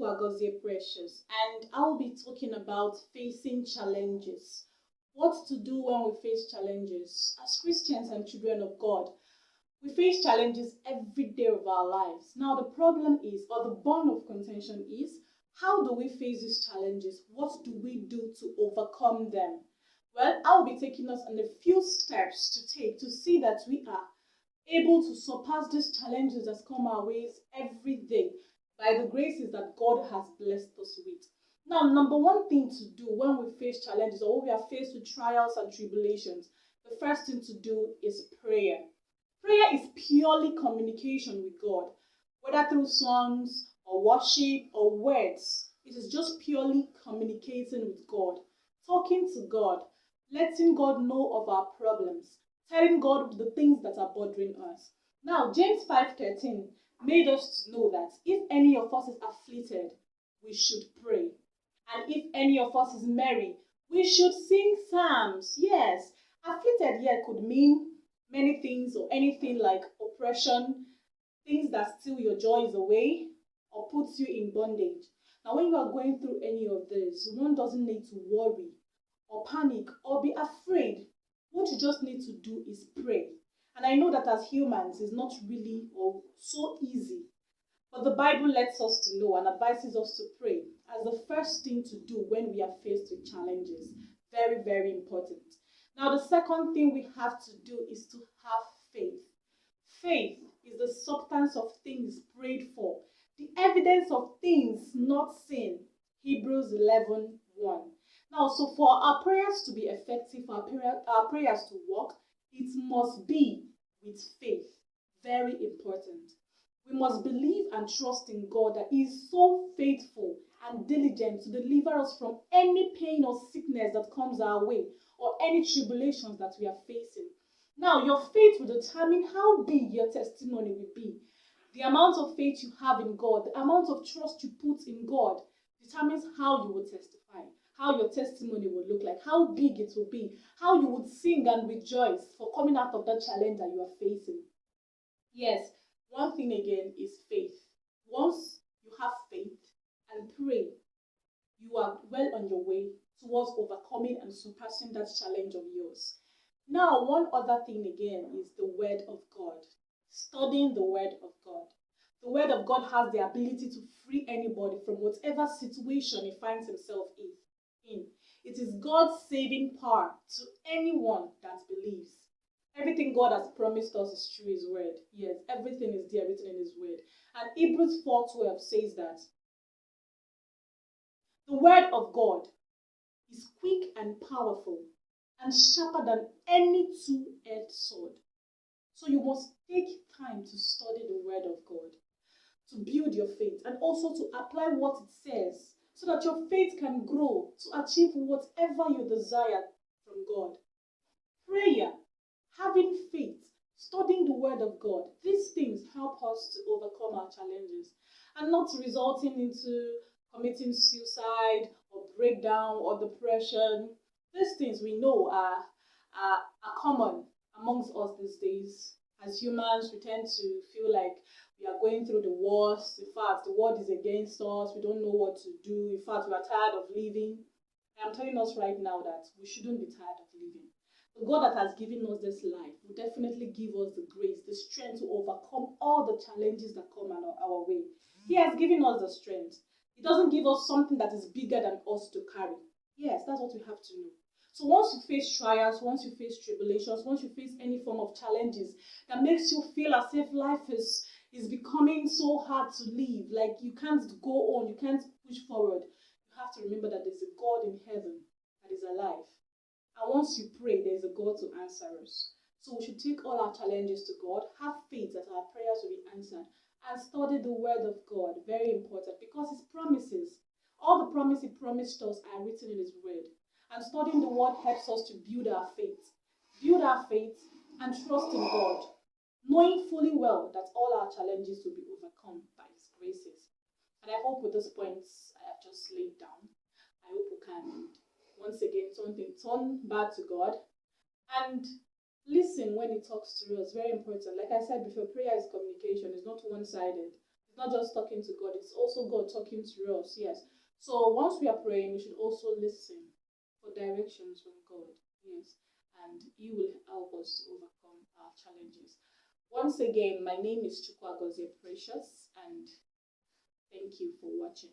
Chukwuagozie Precious, and I'll be talking about facing challenges. What to do when we face challenges. As Christians and children of God, we face challenges every day of our lives. Now, the problem is, or the bone of contention is, how do we face these challenges? What do we do to overcome them? Well, I'll be taking us on a few steps to take to see that we are able to surpass these challenges that come our ways every day by the graces that God has blessed us with. Now, number one thing to do when we face challenges or when we are faced with trials and tribulations, the first thing to do is prayer. Prayer is purely communication with God, whether through songs or worship or words. It is just purely communicating with God, talking to God, letting God know of our problems, telling God the things that are bothering us. Now, James 5:13 made us to know that if any of us is afflicted, we should pray. And if any of us is merry, we should sing psalms. Yes, afflicted here could mean many things or anything like oppression, things that steal your joys away or puts you in bondage. Now, when you are going through any of this, one doesn't need to worry or panic or be afraid. What you just need to do is pray. And I know that as humans, it's not really or so easy. But the Bible lets us to know and advises us to pray as the first thing to do when we are faced with challenges. Very, very important. Now, the second thing we have to do is to have faith. Faith is the substance of things prayed for, the evidence of things not seen. Hebrews 11:1. Now, so for our prayers to be effective, our prayers to work, it must be with faith. Very important. We must believe and trust in God that He is so faithful and diligent to deliver us from any pain or sickness that comes our way or any tribulations that we are facing. Now, your faith will determine how big your testimony will be. The amount of faith you have in God, the amount of trust you put in God determines how you will testify, how your testimony will look like, how big it will be, how you would sing and rejoice for coming out of that challenge that you are facing. Yes, one thing again is faith. Once you have faith and pray, you are well on your way towards overcoming and surpassing that challenge of yours. Now, one other thing again is the Word of God. Studying the Word of God. The Word of God has the ability to free anybody from whatever situation he finds himself in. It is God's saving power to anyone that believes. Everything God has promised us is through His Word. Yes, everything is there written in His Word. And Hebrews 4:12 says that the Word of God is quick and powerful and sharper than any two-edged sword. So you must take time to study the Word of God, to build your faith, and also to apply what it says so that your faith can grow to achieve whatever you desire from God. Prayer, having faith, studying the Word of God, these things help us to overcome our challenges and not resulting into committing suicide or breakdown or depression. These things we know are common amongst us these days. As humans, we tend to feel like we are going through the worst. In fact, the world is against us. We don't know what to do. In fact, we are tired of living. I'm telling us right now that we shouldn't be tired of living. The God that has given us this life will definitely give us the grace, the strength to overcome all the challenges that come our way. He has given us the strength. He doesn't give us something that is bigger than us to carry. Yes, that's what we have to know. So once you face trials, once you face tribulations, once you face any form of challenges that makes you feel as if life is becoming so hard to live, like you can't go on, you can't push forward, you have to remember that there's a God in heaven that is alive. And once you pray, there's a God to answer us. So we should take all our challenges to God, have faith that our prayers will be answered, and study the Word of God. Very important, because His promises, all the promises He promised us are written in His Word. And studying the Word helps us to build our faith and trust in God, knowing fully well that all our challenges will be overcome by His graces. And I hope with these points I have just laid down, I hope we can once again turn back to God and listen when He talks to us. Very important. Like I said before, prayer is communication. It's not one-sided. It's not just talking to God, it's also God talking to us. Yes. So once we are praying, we should also listen for directions from God. Yes. And He will help us to overcome our challenges. Once again, my name is Chukwuagozie Precious, and thank you for watching.